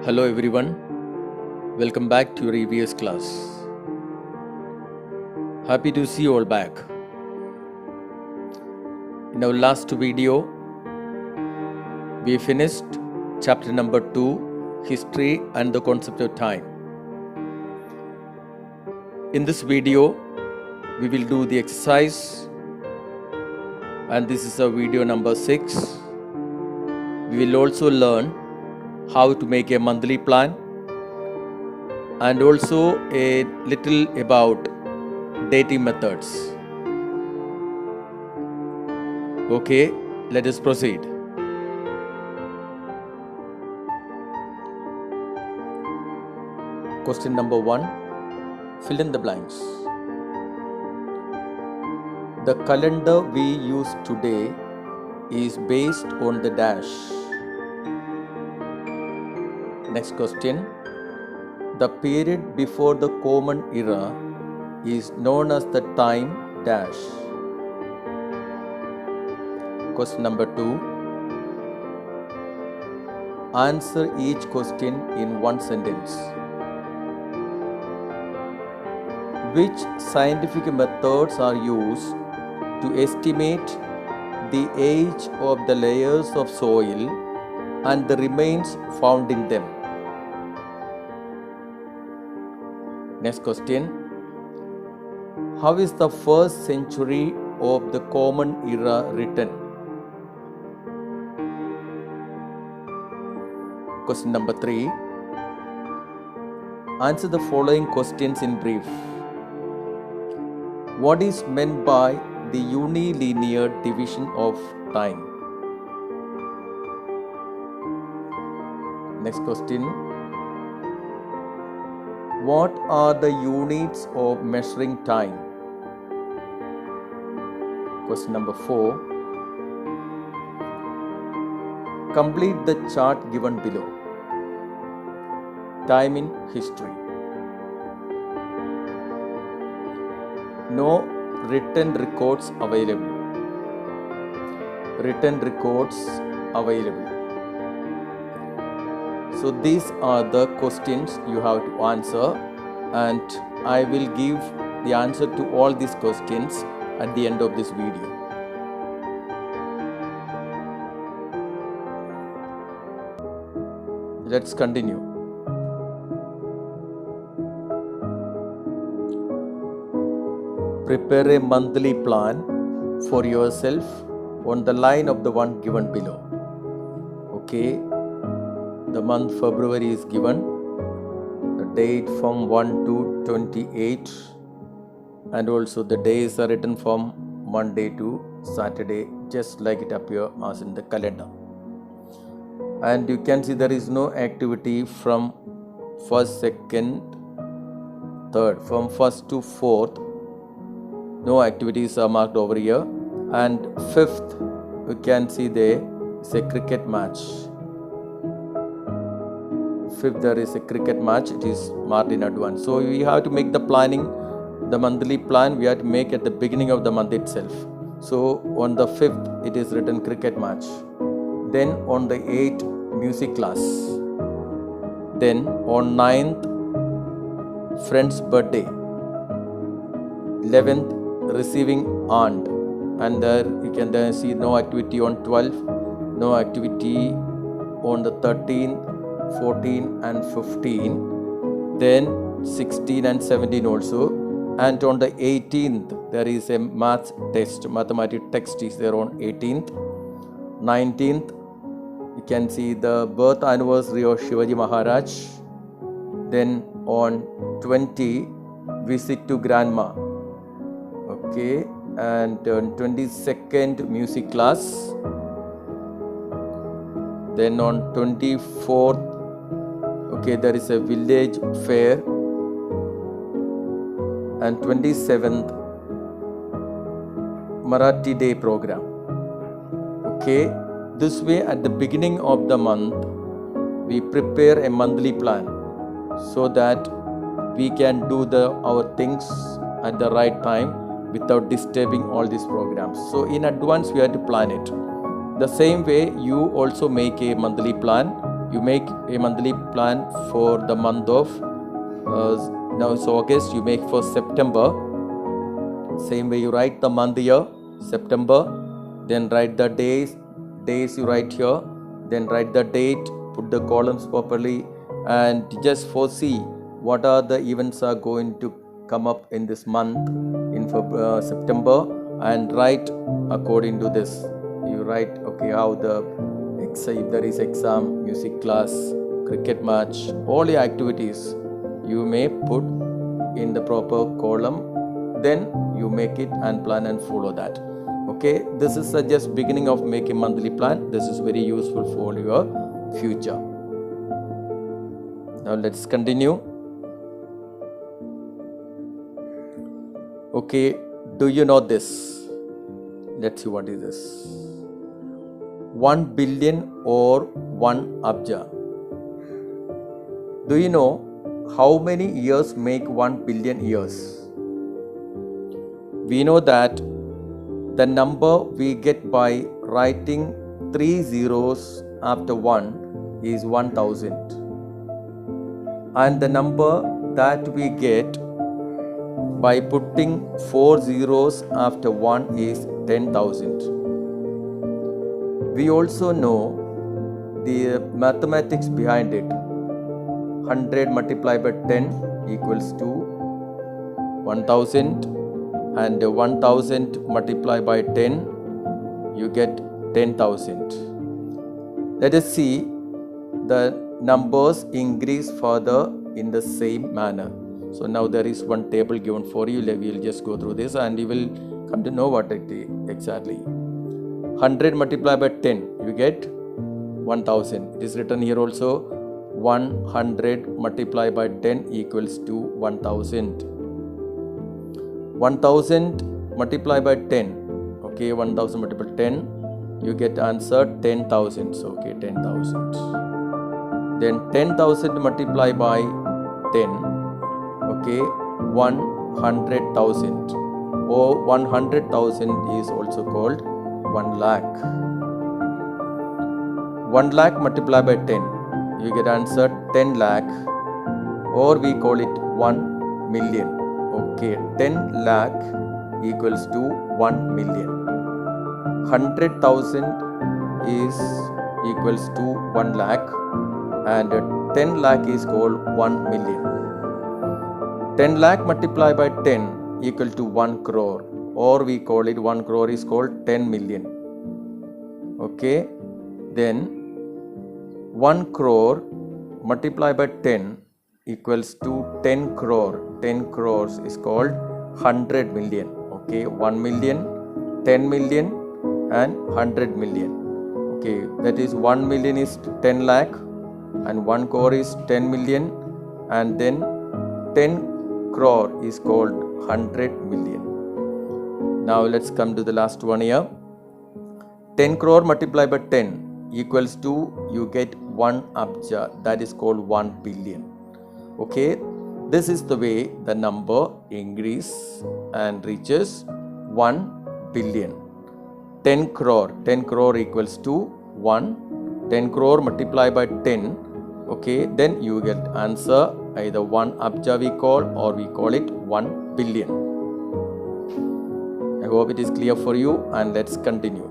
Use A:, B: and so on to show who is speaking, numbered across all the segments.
A: Hello everyone, welcome back to your EVS class. Happy to see you all back. In our last video, we finished chapter number 2, History and the Concept of Time. In this video, we will do the exercise, and this is our video number 6. We will also learn how to make a monthly plan and also a little about dating methods. Okay, let us proceed. Question number 1, fill in the blanks. The calendar we use today is based on the dash. Next question. The period before the Common Era is known as the time dash. Question number 2. Answer each question in one sentence. Which scientific methods are used to estimate the age of the layers of soil and the remains found in them? Next question. How is the first century of the Common Era written? Question number 3. Answer the following questions in brief. What is meant by the unilinear division of time? Next question. What are the units of measuring time? Question number 4. Complete the chart given below. Time in history. No written records available. Written records available. So these are the questions you have to answer, and I will give the answer to all these questions at the end of this video. Let's continue. Prepare a monthly plan for yourself on the line of the one given below. Okay. The month February is given, the date from 1 to 28, and also the days are written from Monday to Saturday, just like it appears as in the calendar. And you can see there is no activity from 1st, 2nd, 3rd, from 1st to 4th. No activities are marked over here. And 5th, you can see there is a cricket match. 5th, there is a cricket match, it is marked in advance. So we have to make the planning, the monthly plan we have to make at the beginning of the month itself. So on the 5th, it is written cricket match. Then on the 8th, music class. Then on 9th, friend's birthday. 11th, receiving aunt. And there you can then see no activity on 12th, no activity on the 13th, 14 and 15, then 16 and 17 also, and on the 18th there is a math test, mathematics text is there on 18th. 19th you can see the birth anniversary of Shivaji Maharaj. Then on 20, visit to grandma. Okay, and on 22nd, music class. Then on 24th, okay, there is a village fair. And 27th, Marathi Day program. Okay, this way at the beginning of the month, we prepare a monthly plan so that we can do our things at the right time without disturbing all these programs. So in advance we have to plan it. The same way you also make a monthly plan you make a monthly plan for the month of now it's August, you make for September. Same way you write the month year, September, then write the days you write here, then write the date, put the columns properly, and just foresee what are the events are going to come up in this month in September, and write according to this. You write, okay, how the if there is exam, music class, cricket match, all your activities you may put in the proper column, then you make it and plan and follow that. Okay, this is just beginning of making monthly plan. This is very useful for your future. Now let's continue. Okay, do you know this? Let's see what is this. 1 billion or 1 abja. Do you know how many years make 1 billion years? We know that the number we get by writing 3 zeros after 1 is 1000, and the number that we get by putting 4 zeros after 1 is 10,000. We also know the mathematics behind it. 100 multiplied by 10 equals to 1000, and 1000 multiplied by 10 you get 10,000. Let us see the numbers increase further in the same manner. So now there is one table given for you. We will just go through this and you will come to know what it is exactly. 100 multiplied by 10 you get 1000. It is written here also, 100 multiplied by 10 equals to 1000. 1000 multiplied by 10, okay, 1000 multiplied by 10, you get answer 10,000. So okay, 10,000. Then 10,000 multiplied by 10, okay, 100,000, or 100,000 is also called 1 lakh. 1 lakh multiplied by 10, you get answer 10 lakh, or we call it 1 million. Okay, 10 lakh equals to 1 million. 100,000 is equals to 1 lakh, and 10 lakh is called 1 million. 10 lakh multiplied by 10 equal to 1 crore, or we call it 1 crore is called 10 million. Okay, then 1 crore multiplied by 10 equals to 10 crore. 10 crores is called 100 million. Okay, 1 million, 10 million and 100 million. Okay, that is 1 million is 10 lakh and 1 crore is 10 million, and then 10 crore is called 100 million. Now let's come to the last one here. 10 crore multiplied by 10 equals to, you get 1 abja, that is called 1 billion. Okay, this is the way the number increases and reaches 1 billion. 10 crore equals to 1. 10 crore multiplied by 10, okay, then you get answer either 1 abja we call, or we call it 1 billion. I hope it is clear for you, and let's continue.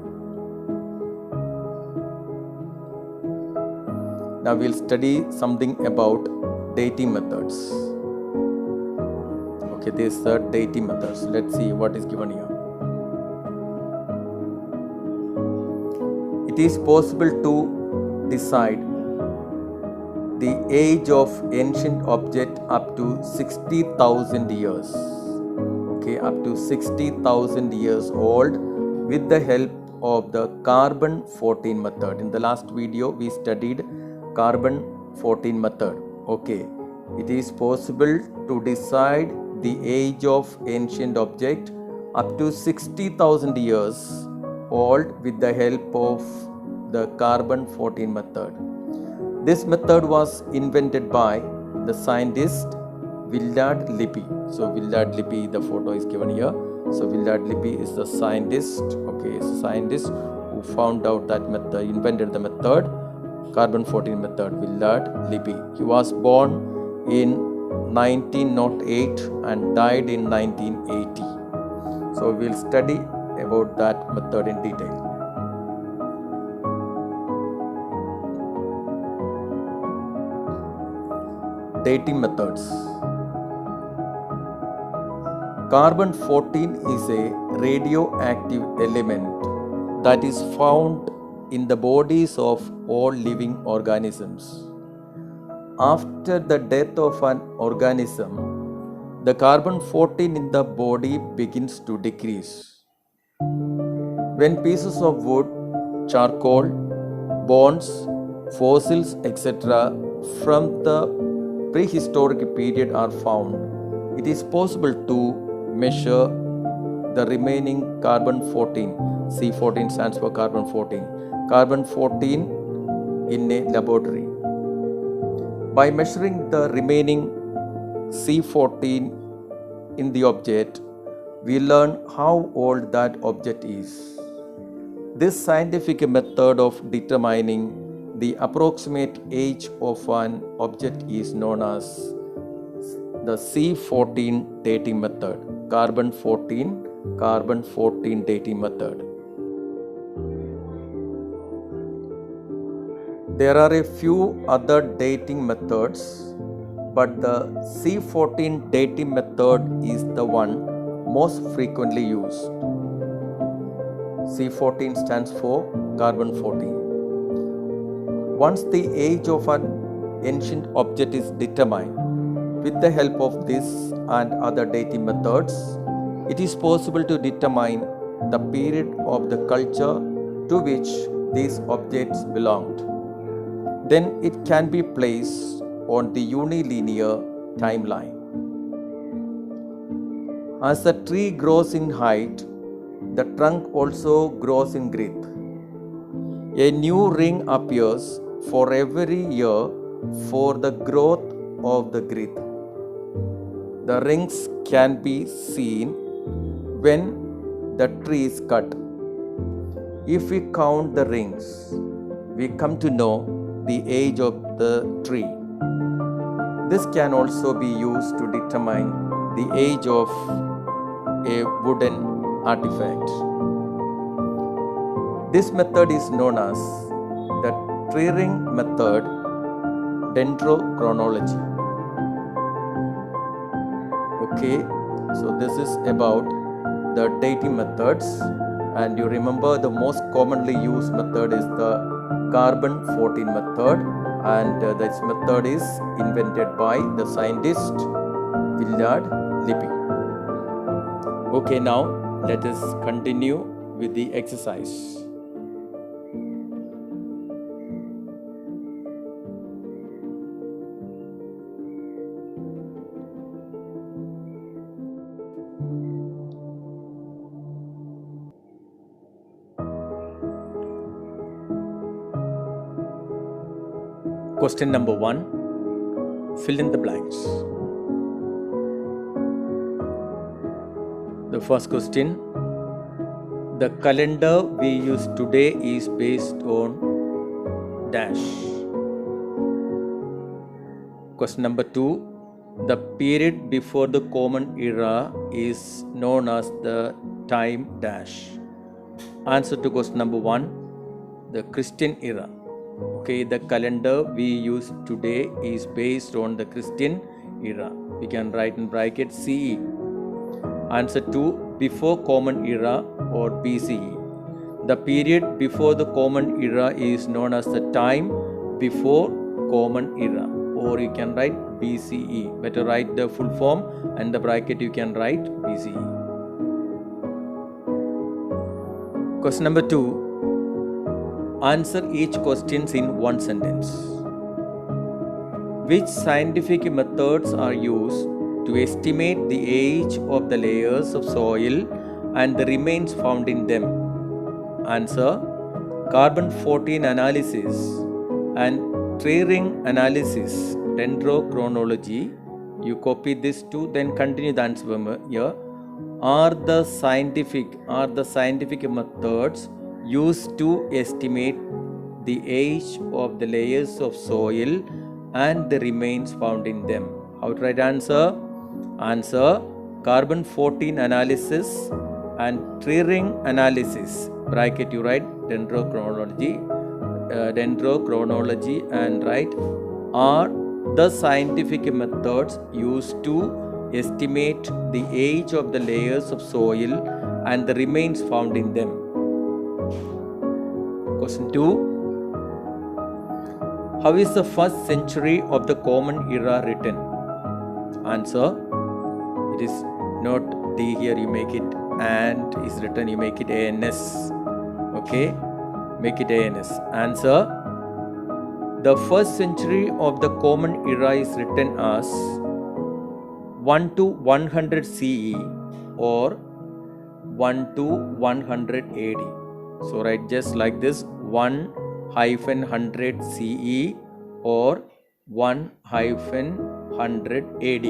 A: Now we'll study something about dating methods. Okay, this is the dating methods. Let's see what is given here. It is possible to decide the age of ancient object up to 60,000 years. Okay, up to 60,000 years old with the help of the carbon-14 method. In the last video, we studied carbon-14 method. Okay, it is possible to decide the age of ancient object up to 60,000 years old with the help of the carbon-14 method. This method was invented by the scientist Willard Libby. So Willard Libby, the photo is given here. So Willard Libby is the scientist, okay, is a scientist who found out that method, invented the method carbon 14 method, Willard Libby. He was born in 1908 and died in 1980. So we'll study about that method in detail. Dating methods. Carbon 14 is a radioactive element that is found in the bodies of all living organisms. After the death of an organism, the carbon 14 in the body begins to decrease. When pieces of wood, charcoal, bones, fossils, etc. from the prehistoric period are found, it is possible to measure the remaining carbon 14. C14 stands for carbon 14. Carbon 14 in a laboratory. By measuring the remaining C14 in the object, we learn how old that object is. This scientific method of determining the approximate age of an object is known as the C14 dating method. Carbon 14 dating method. There are a few other dating methods, but the C14 dating method is the one most frequently used. C14 stands for carbon 14. Once the age of an ancient object is determined, with the help of this and other dating methods, it is possible to determine the period of the culture to which these objects belonged. Then it can be placed on the unilinear timeline. As the tree grows in height, the trunk also grows in girth. A new ring appears for every year for the growth of the girth. The rings can be seen when the tree is cut. If we count the rings, we come to know the age of the tree. This can also be used to determine the age of a wooden artifact. This method is known as the tree ring method, dendrochronology. Okay, so this is about the dating methods, and you remember the most commonly used method is the carbon 14 method, and this method is invented by the scientist Willard Libby. Okay, now let us continue with the exercise. Question number 1. Fill in the blanks. The first question. The calendar we use today is based on dash. Question number 2. The period before the Common Era is known as the time dash. Answer to question number 1. The Christian era. Okay, the calendar we use today is based on the Christian era. We can write in brackets CE. Answer 2. Before Common Era or BCE. The period before the Common Era is known as the time before Common Era, or you can write BCE. Better write the full form, and the bracket you can write BCE. Question number 2. Answer each question in one sentence. Which scientific methods are used to estimate the age of the layers of soil and the remains found in them? Answer: carbon 14 analysis and tree ring analysis, dendrochronology. You copy this too, then continue the answer here. Are the scientific methods used to estimate the age of the layers of soil and the remains found in them. How to write answer? Answer: carbon 14 analysis and tree ring analysis. Bracket you write dendrochronology and write are the scientific methods used to estimate the age of the layers of soil and the remains found in them. Question 2. How is the first century of the Common Era written? Answer: it is not D here, you make it and is written, you make it ANS. Okay, make it ANS. Answer: the first century of the Common Era is written as 1 to 100 CE or 1 to 100 AD. So write just like this: 1-100 CE or 1-100 AD.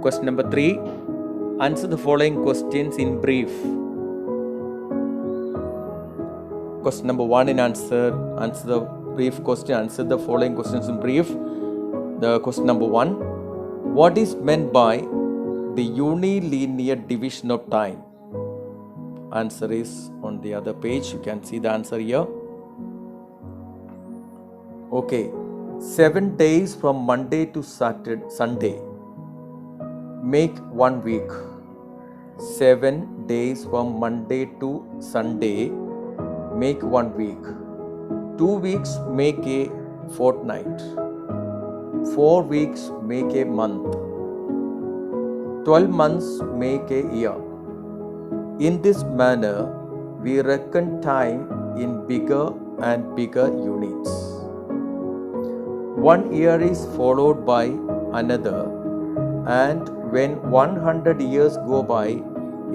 A: Question number 3. Answer the following questions in brief. Question number 1 in answer the brief question. Answer the following questions in brief. The question number 1. What is meant by the unilinear division of time? Answer is on the other page. You can see the answer here. Okay. 7 days from Monday to Sunday make 1 week. 7 days from Monday to Sunday make 1 week. 2 weeks make a fortnight. 4 weeks make a month. 12 months make a year. In this manner, we reckon time in bigger and bigger units. 1 year is followed by another, and when 100 years go by,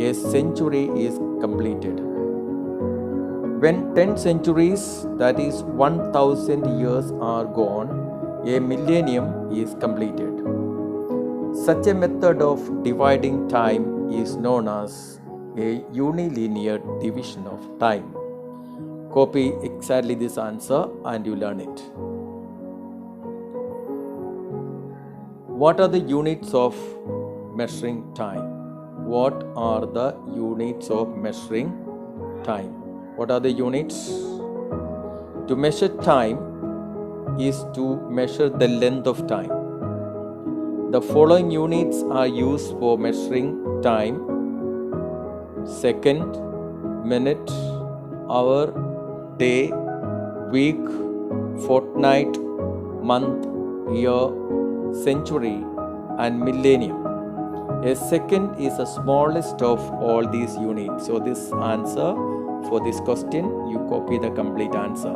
A: a century is completed. When 10 centuries, that is 1000 years, are gone, a millennium is completed. Such a method of dividing time is known as a unilinear division of time. Copy exactly this answer and you learn it. What are the units of measuring time? What are the units of measuring time? What are the units? To measure time is to measure the length of time. The following units are used for measuring time: second, minute, hour, day, week, fortnight, month, year, century, and millennium. A second is the smallest of all these units. So this answer for this question, you copy the complete answer.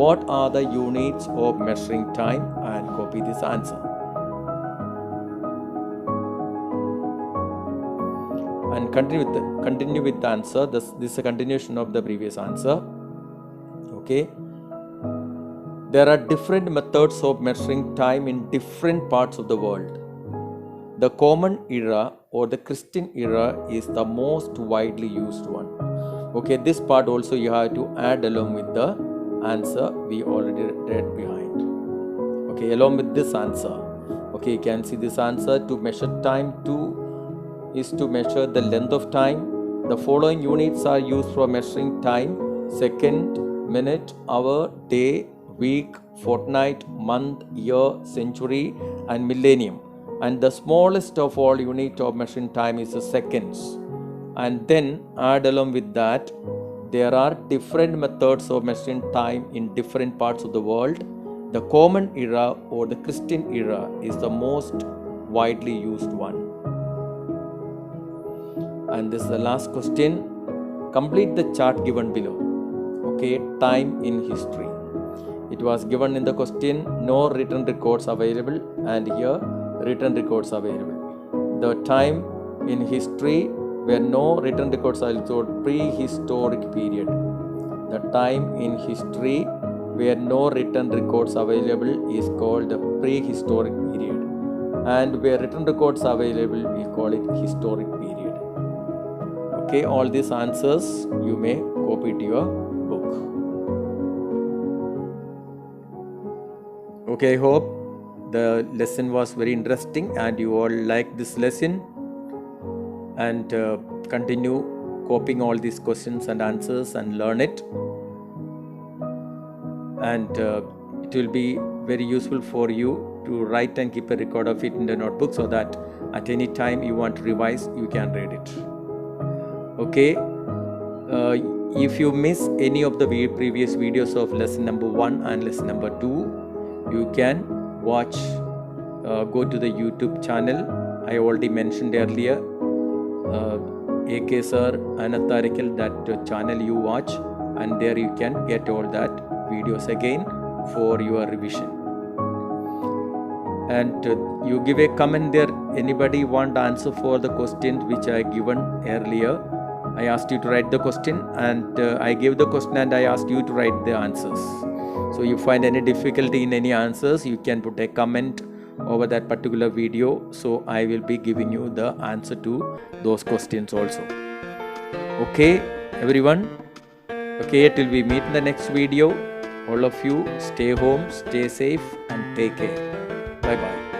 A: What are the units of measuring time? And copy this answer. And continue with the answer. This is a continuation of the previous answer. Okay. There are different methods of measuring time in different parts of the world. The Common Era or the Christian Era is the most widely used one. Okay, this part also you have to add along with the answer we already read behind. Okay, along with this answer. Okay, you can see this answer. To measure time is to measure the length of time. The following units are used for measuring time: second, minute, hour, day, week, fortnight, month, year, century, and millennium. And the smallest of all unit of measuring time is the seconds. And then add along with that, there are different methods of measuring time in different parts of the world. The Common Era or the Christian Era is the most widely used one. And this is the last question. Complete the chart given below. Okay, time in history. It was given in the question, no written records available, and here written records available. The time in history where no written records are called prehistoric period. The time in history where no written records available is called the prehistoric period. And where written records are available, we call it historic period. Okay, all these answers you may copy to your notebook. Okay, I hope the lesson was very interesting and you all like this lesson, and continue copying all these questions and answers and learn it, and it will be very useful for you to write and keep a record of it in the notebook, so that at any time you want to revise, you can read it. Okay, if you miss any of the previous videos of lesson number 1 and lesson number 2, you can watch, go to the YouTube channel. I already mentioned earlier, AK Sir Anatharical, that channel you watch, and there you can get all that videos again for your revision. And you give a comment there. Anybody want answer for the questions which I given earlier? I asked you to write the question, and I gave the question and I asked you to write the answers. So you find any difficulty in any answers, you can put a comment over that particular video, so I will be giving you the answer to those questions also. Okay everyone, okay, till we meet in the next video, all of you stay home, stay safe and take care. Bye bye.